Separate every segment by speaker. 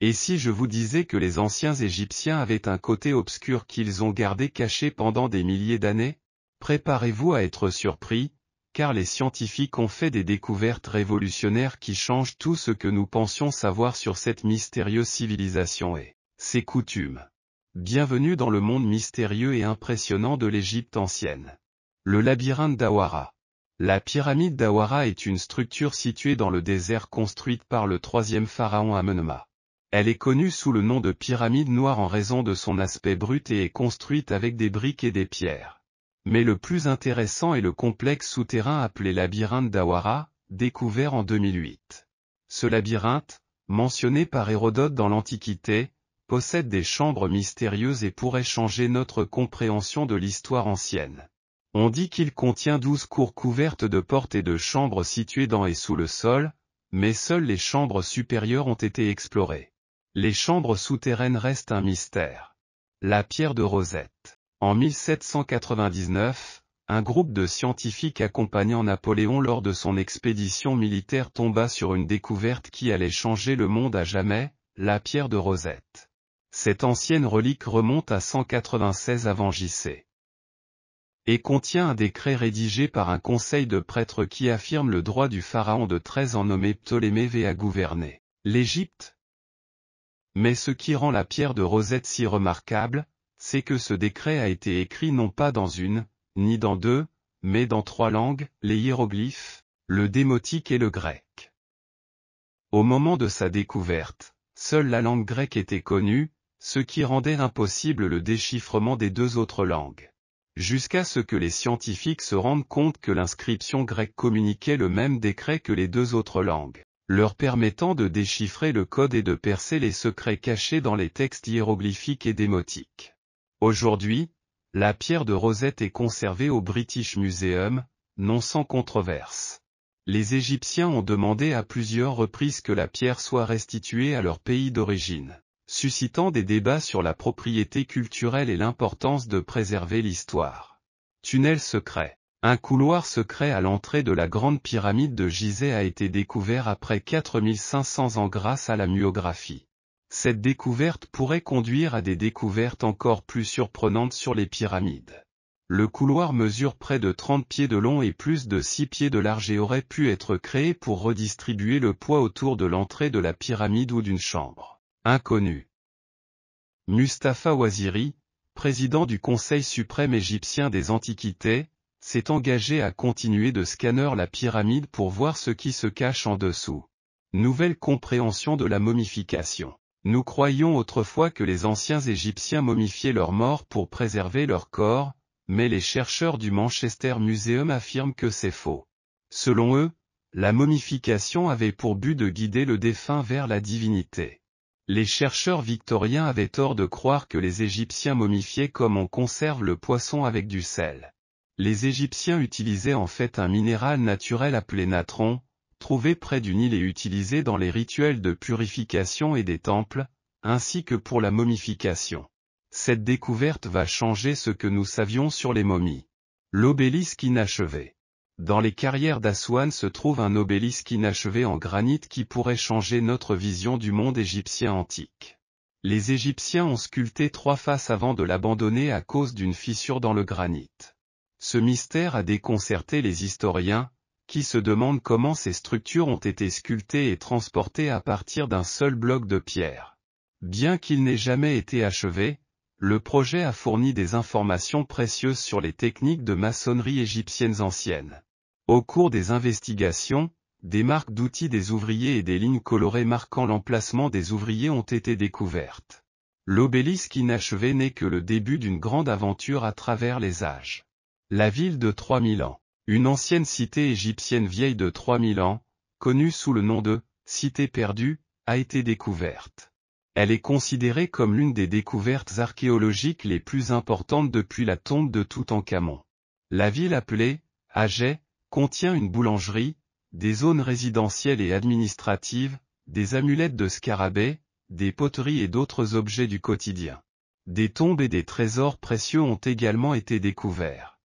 Speaker 1: Et si je vous disais que les anciens Égyptiens avaient un côté obscur qu'ils ont gardé caché pendant des milliers d'années? Préparez-vous à être surpris, car les scientifiques ont fait des découvertes révolutionnaires qui changent tout ce que nous pensions savoir sur cette mystérieuse civilisation et ses coutumes. Bienvenue dans le monde mystérieux et impressionnant de l'Égypte ancienne. Le labyrinthe d'Awara. La pyramide d'Awara est une structure située dans le désert construite par le troisième pharaon Amenemhat. Elle est connue sous le nom de pyramide noire en raison de son aspect brut et est construite avec des briques et des pierres. Mais le plus intéressant est le complexe souterrain appelé labyrinthe d'Awara, découvert en 2008. Ce labyrinthe, mentionné par Hérodote dans l'Antiquité, possède des chambres mystérieuses et pourrait changer notre compréhension de l'histoire ancienne. On dit qu'il contient 12 cours couvertes de portes et de chambres situées dans et sous le sol, mais seules les chambres supérieures ont été explorées. Les chambres souterraines restent un mystère. La pierre de Rosette. En 1799, un groupe de scientifiques accompagnant Napoléon lors de son expédition militaire tomba sur une découverte qui allait changer le monde à jamais, la pierre de Rosette. Cette ancienne relique remonte à 196 avant J.C. et contient un décret rédigé par un conseil de prêtres qui affirme le droit du pharaon de 13 ans nommé Ptolémée V à gouverner l'Égypte. Mais ce qui rend la pierre de Rosette si remarquable, c'est que ce décret a été écrit non pas dans une, ni dans deux, mais dans 3 langues, les hiéroglyphes, le démotique et le grec. Au moment de sa découverte, seule la langue grecque était connue, ce qui rendait impossible le déchiffrement des 2 autres langues. Jusqu'à ce que les scientifiques se rendent compte que l'inscription grecque communiquait le même décret que les 2 autres langues, leur permettant de déchiffrer le code et de percer les secrets cachés dans les textes hiéroglyphiques et démotiques. Aujourd'hui, la pierre de Rosette est conservée au British Museum, non sans controverse. Les Égyptiens ont demandé à plusieurs reprises que la pierre soit restituée à leur pays d'origine, suscitant des débats sur la propriété culturelle et l'importance de préserver l'histoire. Tunnel secret. Un couloir secret à l'entrée de la grande pyramide de Gizeh a été découvert après 4500 ans grâce à la myographie. Cette découverte pourrait conduire à des découvertes encore plus surprenantes sur les pyramides. Le couloir mesure près de 30 pieds de long et plus de 6 pieds de large et aurait pu être créé pour redistribuer le poids autour de l'entrée de la pyramide ou d'une chambre inconnue. Mustapha Ouaziri, président du Conseil suprême égyptien des Antiquités, s'est engagé à continuer de scanner la pyramide pour voir ce qui se cache en dessous. Nouvelle compréhension de la momification. Nous croyions autrefois que les anciens Égyptiens momifiaient leurs morts pour préserver leur corps, mais les chercheurs du Manchester Museum affirment que c'est faux. Selon eux, la momification avait pour but de guider le défunt vers la divinité. Les chercheurs victoriens avaient tort de croire que les Égyptiens momifiaient comme on conserve le poisson avec du sel. Les Égyptiens utilisaient en fait un minéral naturel appelé natron, trouvé près du Nil et utilisé dans les rituels de purification et des temples, ainsi que pour la momification. Cette découverte va changer ce que nous savions sur les momies. L'obélisque inachevé. Dans les carrières d'Assouane se trouve un obélisque inachevé en granit qui pourrait changer notre vision du monde égyptien antique. Les Égyptiens ont sculpté 3 faces avant de l'abandonner à cause d'une fissure dans le granit. Ce mystère a déconcerté les historiens, qui se demandent comment ces structures ont été sculptées et transportées à partir d'un seul bloc de pierre. Bien qu'il n'ait jamais été achevé, le projet a fourni des informations précieuses sur les techniques de maçonnerie égyptiennes anciennes. Au cours des investigations, des marques d'outils des ouvriers et des lignes colorées marquant l'emplacement des ouvriers ont été découvertes. L'obélisque inachevé n'est que le début d'une grande aventure à travers les âges. La ville de 3000 ans. Une ancienne cité égyptienne vieille de 3000 ans, connue sous le nom de « cité perdue », a été découverte. Elle est considérée comme l'une des découvertes archéologiques les plus importantes depuis la tombe de Toutankhamon. La ville appelée « Agé » contient une boulangerie, des zones résidentielles et administratives, des amulettes de scarabées, des poteries et d'autres objets du quotidien. Des tombes et des trésors précieux ont également été découverts.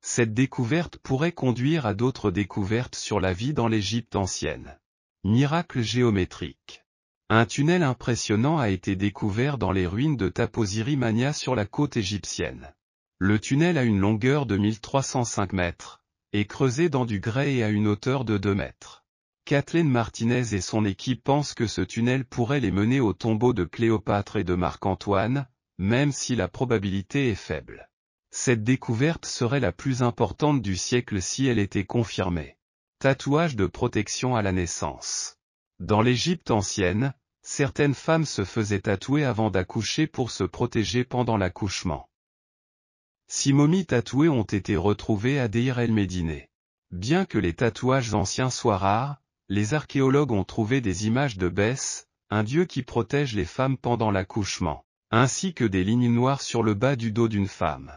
Speaker 1: Cette découverte pourrait conduire à d'autres découvertes sur la vie dans l'Égypte ancienne. Miracle géométrique. Un tunnel impressionnant a été découvert dans les ruines de Taposiri Mania sur la côte égyptienne. Le tunnel a une longueur de 1305 mètres, est creusé dans du grès et à une hauteur de 2 mètres. Kathleen Martinez et son équipe pensent que ce tunnel pourrait les mener au tombeau de Cléopâtre et de Marc-Antoine, même si la probabilité est faible. Cette découverte serait la plus importante du siècle si elle était confirmée. Tatouage de protection à la naissance. Dans l'Égypte ancienne, certaines femmes se faisaient tatouer avant d'accoucher pour se protéger pendant l'accouchement. 6 momies tatouées ont été retrouvées à Deir el-Médine. Bien que les tatouages anciens soient rares, les archéologues ont trouvé des images de Bès, un dieu qui protège les femmes pendant l'accouchement, ainsi que des lignes noires sur le bas du dos d'une femme.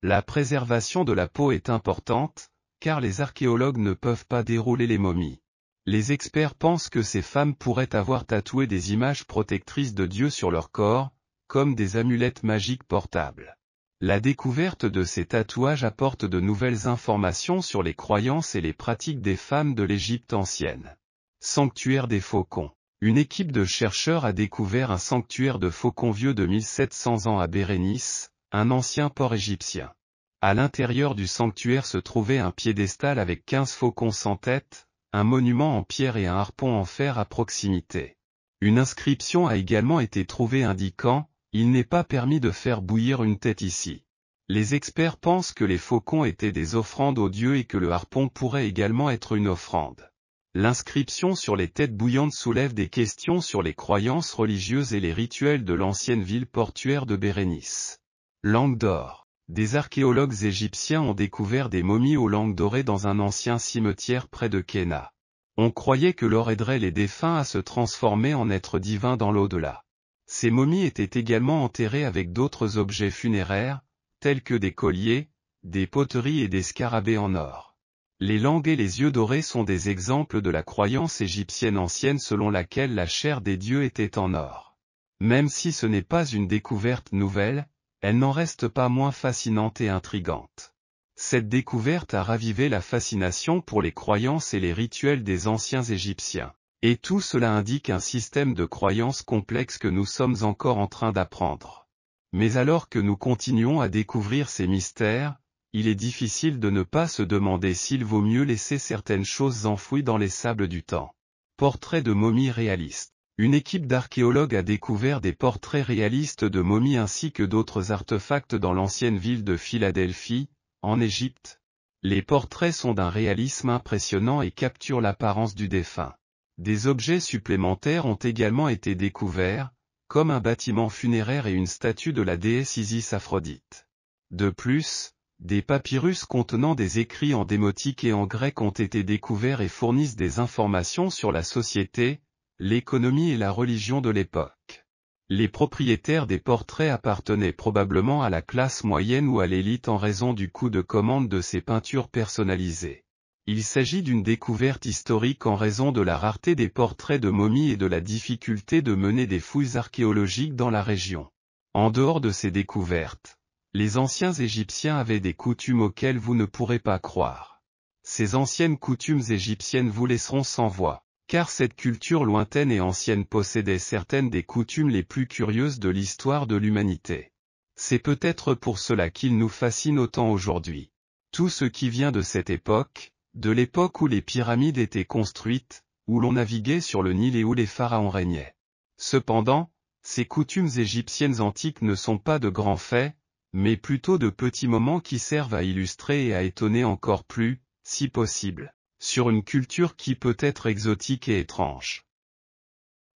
Speaker 1: La préservation de la peau est importante, car les archéologues ne peuvent pas dérouler les momies. Les experts pensent que ces femmes pourraient avoir tatoué des images protectrices de Dieu sur leur corps, comme des amulettes magiques portables. La découverte de ces tatouages apporte de nouvelles informations sur les croyances et les pratiques des femmes de l'Égypte ancienne. Sanctuaire des faucons. Une équipe de chercheurs a découvert un sanctuaire de faucons vieux de 1700 ans à Bérénice, un ancien port égyptien. À l'intérieur du sanctuaire se trouvait un piédestal avec 15 faucons sans tête, un monument en pierre et un harpon en fer à proximité. Une inscription a également été trouvée indiquant « Il n'est pas permis de faire bouillir une tête ici ». Les experts pensent que les faucons étaient des offrandes aux dieux et que le harpon pourrait également être une offrande. L'inscription sur les têtes bouillantes soulève des questions sur les croyances religieuses et les rituels de l'ancienne ville portuaire de Bérénice. Langue d'or. Des archéologues égyptiens ont découvert des momies aux langues dorées dans un ancien cimetière près de Kéna. On croyait que l'or aiderait les défunts à se transformer en êtres divins dans l'au-delà. Ces momies étaient également enterrées avec d'autres objets funéraires, tels que des colliers, des poteries et des scarabées en or. Les langues et les yeux dorés sont des exemples de la croyance égyptienne ancienne selon laquelle la chair des dieux était en or. Même si ce n'est pas une découverte nouvelle, elle n'en reste pas moins fascinante et intrigante. Cette découverte a ravivé la fascination pour les croyances et les rituels des anciens Égyptiens. Et tout cela indique un système de croyances complexe que nous sommes encore en train d'apprendre. Mais alors que nous continuons à découvrir ces mystères, il est difficile de ne pas se demander s'il vaut mieux laisser certaines choses enfouies dans les sables du temps. Portrait de momies réalistes. Une équipe d'archéologues a découvert des portraits réalistes de momies ainsi que d'autres artefacts dans l'ancienne ville de Philadelphie, en Égypte. Les portraits sont d'un réalisme impressionnant et capturent l'apparence du défunt. Des objets supplémentaires ont également été découverts, comme un bâtiment funéraire et une statue de la déesse Isis Aphrodite. De plus, des papyrus contenant des écrits en démotique et en grec ont été découverts et fournissent des informations sur la société, l'économie et la religion de l'époque. Les propriétaires des portraits appartenaient probablement à la classe moyenne ou à l'élite en raison du coût de commande de ces peintures personnalisées. Il s'agit d'une découverte historique en raison de la rareté des portraits de momies et de la difficulté de mener des fouilles archéologiques dans la région. En dehors de ces découvertes, les anciens Égyptiens avaient des coutumes auxquelles vous ne pourrez pas croire. Ces anciennes coutumes égyptiennes vous laisseront sans voix. Car cette culture lointaine et ancienne possédait certaines des coutumes les plus curieuses de l'histoire de l'humanité. C'est peut-être pour cela qu'il nous fascine autant aujourd'hui. Tout ce qui vient de cette époque, de l'époque où les pyramides étaient construites, où l'on naviguait sur le Nil et où les pharaons régnaient. Cependant, ces coutumes égyptiennes antiques ne sont pas de grands faits, mais plutôt de petits moments qui servent à illustrer et à étonner encore plus, si possible, sur une culture qui peut être exotique et étrange.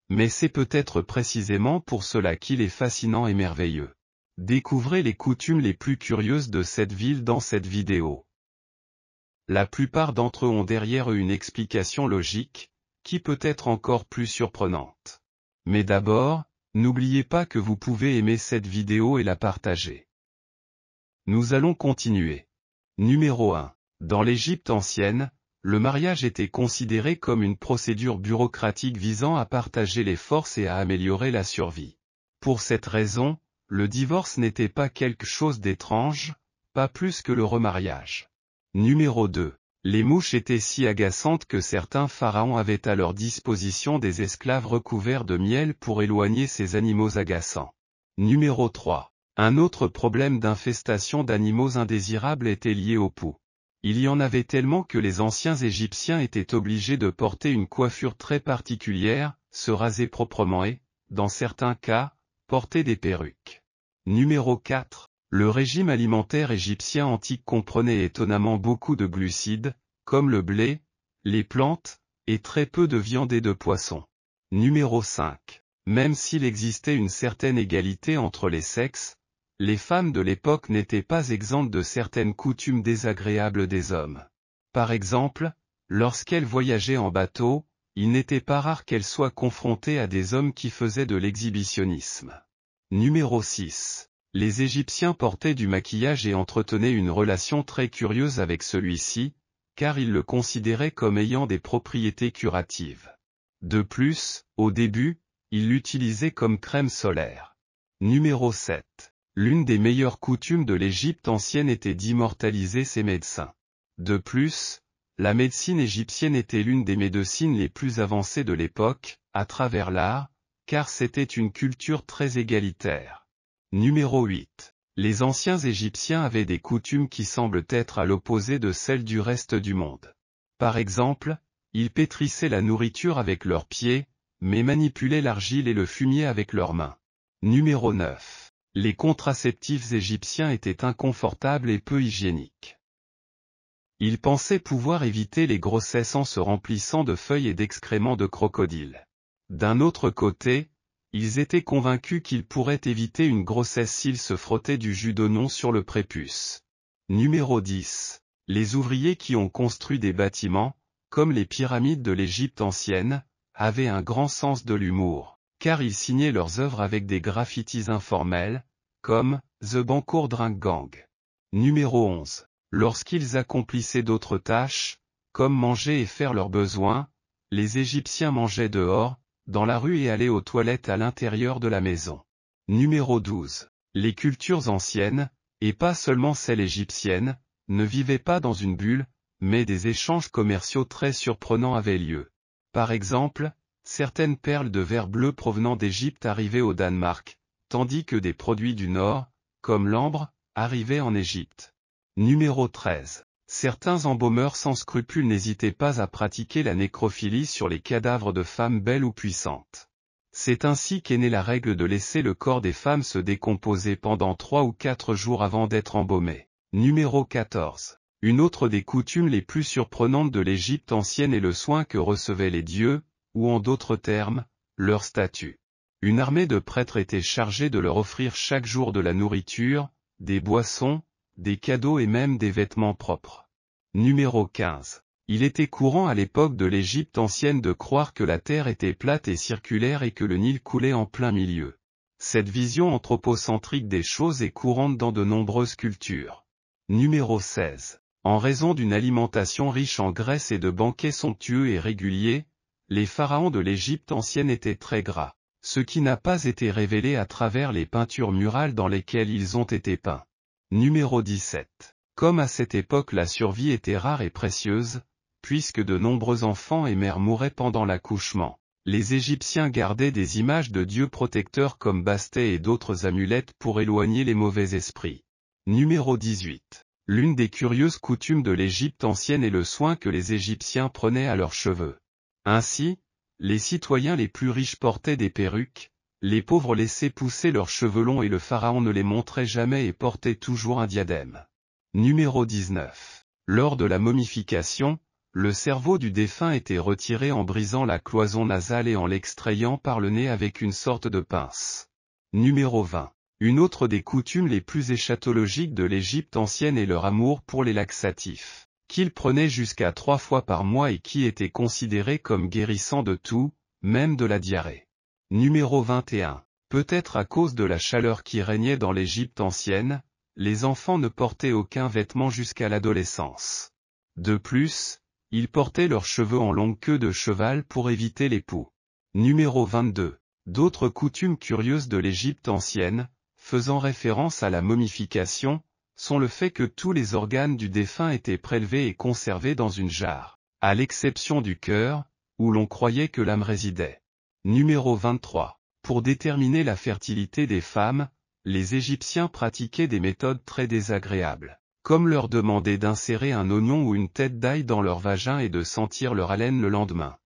Speaker 1: Mais c'est peut-être précisément pour cela qu'il est fascinant et merveilleux. Découvrez les coutumes les plus curieuses de cette ville dans cette vidéo. La plupart d'entre eux ont derrière eux une explication logique, qui peut être encore plus surprenante. Mais d'abord, n'oubliez pas que vous pouvez aimer cette vidéo et la partager. Nous allons continuer. Numéro 1. Dans l'Égypte ancienne, le mariage était considéré comme une procédure bureaucratique visant à partager les forces et à améliorer la survie. Pour cette raison, le divorce n'était pas quelque chose d'étrange, pas plus que le remariage. Numéro 2. Les mouches étaient si agaçantes que certains pharaons avaient à leur disposition des esclaves recouverts de miel pour éloigner ces animaux agaçants. Numéro 3. Un autre problème d'infestation d'animaux indésirables était lié au poux. Il y en avait tellement que les anciens Égyptiens étaient obligés de porter une coiffure très particulière, se raser proprement et, dans certains cas, porter des perruques. Numéro 4. Le régime alimentaire égyptien antique comprenait étonnamment beaucoup de glucides, comme le blé, les plantes, et très peu de viande et de poisson. Numéro 5. Même s'il existait une certaine égalité entre les sexes, les femmes de l'époque n'étaient pas exemptes de certaines coutumes désagréables des hommes. Par exemple, lorsqu'elles voyageaient en bateau, il n'était pas rare qu'elles soient confrontées à des hommes qui faisaient de l'exhibitionnisme. Numéro 6. Les Égyptiens portaient du maquillage et entretenaient une relation très curieuse avec celui-ci, car ils le considéraient comme ayant des propriétés curatives. De plus, au début, ils l'utilisaient comme crème solaire. Numéro 7. L'une des meilleures coutumes de l'Égypte ancienne était d'immortaliser ses médecins. De plus, la médecine égyptienne était l'une des médecines les plus avancées de l'époque, à travers l'art, car c'était une culture très égalitaire. Numéro 8. Les anciens Égyptiens avaient des coutumes qui semblent être à l'opposé de celles du reste du monde. Par exemple, ils pétrissaient la nourriture avec leurs pieds, mais manipulaient l'argile et le fumier avec leurs mains. Numéro 9. Les contraceptifs égyptiens étaient inconfortables et peu hygiéniques. Ils pensaient pouvoir éviter les grossesses en se remplissant de feuilles et d'excréments de crocodile. D'un autre côté, ils étaient convaincus qu'ils pourraient éviter une grossesse s'ils se frottaient du jus d'oignon sur le prépuce. Numéro 10. Les ouvriers qui ont construit des bâtiments, comme les pyramides de l'Égypte ancienne, avaient un grand sens de l'humour, car ils signaient leurs œuvres avec des graffitis informels, comme « The Bancour Drink Gang ». Numéro 11. Lorsqu'ils accomplissaient d'autres tâches, comme manger et faire leurs besoins, les Égyptiens mangeaient dehors, dans la rue et allaient aux toilettes à l'intérieur de la maison. Numéro 12. Les cultures anciennes, et pas seulement celles égyptiennes, ne vivaient pas dans une bulle, mais des échanges commerciaux très surprenants avaient lieu. Par exemple, certaines perles de verre bleu provenant d'Égypte arrivaient au Danemark, tandis que des produits du Nord, comme l'ambre, arrivaient en Égypte. Numéro 13. Certains embaumeurs sans scrupules n'hésitaient pas à pratiquer la nécrophilie sur les cadavres de femmes belles ou puissantes. C'est ainsi qu'est née la règle de laisser le corps des femmes se décomposer pendant 3 ou 4 jours avant d'être embaumé. Numéro 14. Une autre des coutumes les plus surprenantes de l'Égypte ancienne est le soin que recevaient les dieux, ou en d'autres termes, leur statut. Une armée de prêtres était chargée de leur offrir chaque jour de la nourriture, des boissons, des cadeaux et même des vêtements propres. Numéro 15. Il était courant à l'époque de l'Égypte ancienne de croire que la terre était plate et circulaire et que le Nil coulait en plein milieu. Cette vision anthropocentrique des choses est courante dans de nombreuses cultures. Numéro 16. En raison d'une alimentation riche en graisse et de banquets somptueux et réguliers, les pharaons de l'Égypte ancienne étaient très gras, ce qui n'a pas été révélé à travers les peintures murales dans lesquelles ils ont été peints. Numéro 17. Comme à cette époque la survie était rare et précieuse, puisque de nombreux enfants et mères mouraient pendant l'accouchement, les Égyptiens gardaient des images de dieux protecteurs comme Bastet et d'autres amulettes pour éloigner les mauvais esprits. Numéro 18. L'une des curieuses coutumes de l'Égypte ancienne est le soin que les Égyptiens prenaient à leurs cheveux. Ainsi, les citoyens les plus riches portaient des perruques, les pauvres laissaient pousser leurs cheveux longs et le pharaon ne les montrait jamais et portait toujours un diadème. Numéro 19. Lors de la momification, le cerveau du défunt était retiré en brisant la cloison nasale et en l'extrayant par le nez avec une sorte de pince. Numéro 20. Une autre des coutumes les plus eschatologiques de l'Égypte ancienne est leur amour pour les laxatifs, qu'ils prenaient jusqu'à 3 fois par mois et qui étaient considérés comme guérissant de tout, même de la diarrhée. Numéro 21. Peut-être à cause de la chaleur qui régnait dans l'Égypte ancienne, les enfants ne portaient aucun vêtement jusqu'à l'adolescence. De plus, ils portaient leurs cheveux en longue queue de cheval pour éviter les poux. Numéro 22. D'autres coutumes curieuses de l'Égypte ancienne, faisant référence à la momification, sont le fait que tous les organes du défunt étaient prélevés et conservés dans une jarre, à l'exception du cœur, où l'on croyait que l'âme résidait. Numéro 23. Pour déterminer la fertilité des femmes, les Égyptiens pratiquaient des méthodes très désagréables, comme leur demander d'insérer un oignon ou une tête d'ail dans leur vagin et de sentir leur haleine le lendemain.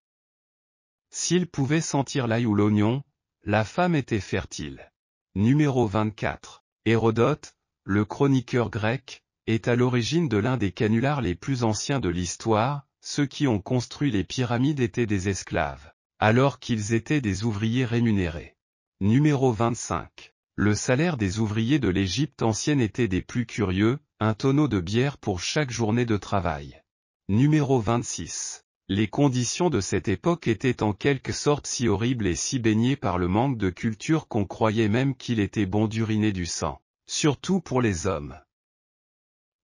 Speaker 1: S'ils pouvaient sentir l'ail ou l'oignon, la femme était fertile. Numéro 24. Hérodote, le chroniqueur grec, est à l'origine de l'un des canulars les plus anciens de l'histoire. Ceux qui ont construit les pyramides étaient des esclaves, alors qu'ils étaient des ouvriers rémunérés. Numéro 25. Le salaire des ouvriers de l'Égypte ancienne était des plus curieux, un tonneau de bière pour chaque journée de travail. Numéro 26. Les conditions de cette époque étaient en quelque sorte si horribles et si baignées par le manque de culture qu'on croyait même qu'il était bon d'uriner du sang, surtout pour les hommes.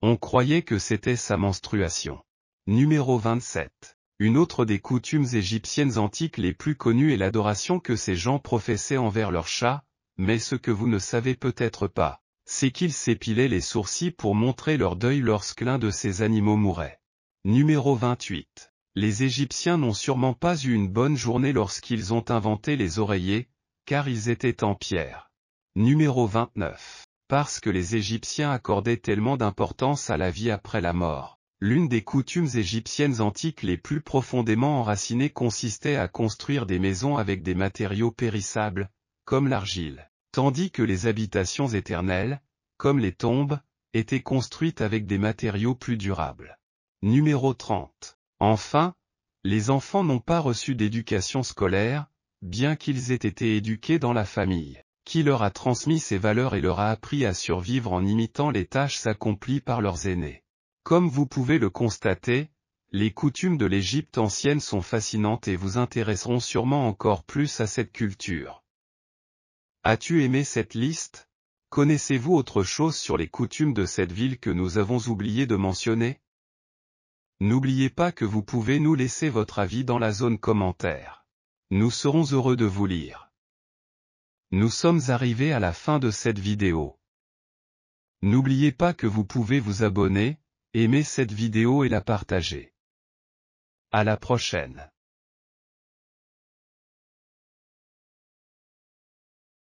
Speaker 1: On croyait que c'était sa menstruation. Numéro 27. Une autre des coutumes égyptiennes antiques les plus connues est l'adoration que ces gens professaient envers leurs chats, mais ce que vous ne savez peut-être pas, c'est qu'ils s'épilaient les sourcils pour montrer leur deuil lorsqu'un de ces animaux mourait. Numéro 28. Les Égyptiens n'ont sûrement pas eu une bonne journée lorsqu'ils ont inventé les oreillers, car ils étaient en pierre. Numéro 29. Parce que les Égyptiens accordaient tellement d'importance à la vie après la mort. L'une des coutumes égyptiennes antiques les plus profondément enracinées consistait à construire des maisons avec des matériaux périssables, comme l'argile, tandis que les habitations éternelles, comme les tombes, étaient construites avec des matériaux plus durables. Numéro 30. Enfin, les enfants n'ont pas reçu d'éducation scolaire, bien qu'ils aient été éduqués dans la famille, qui leur a transmis ces valeurs et leur a appris à survivre en imitant les tâches accomplies par leurs aînés. Comme vous pouvez le constater, les coutumes de l'Égypte ancienne sont fascinantes et vous intéresseront sûrement encore plus à cette culture. As-tu aimé cette liste? Connaissez-vous autre chose sur les coutumes de cette ville que nous avons oublié de mentionner? N'oubliez pas que vous pouvez nous laisser votre avis dans la zone commentaire. Nous serons heureux de vous lire. Nous sommes arrivés à la fin de cette vidéo. N'oubliez pas que vous pouvez vous abonner, aimer cette vidéo et la partager. À la prochaine.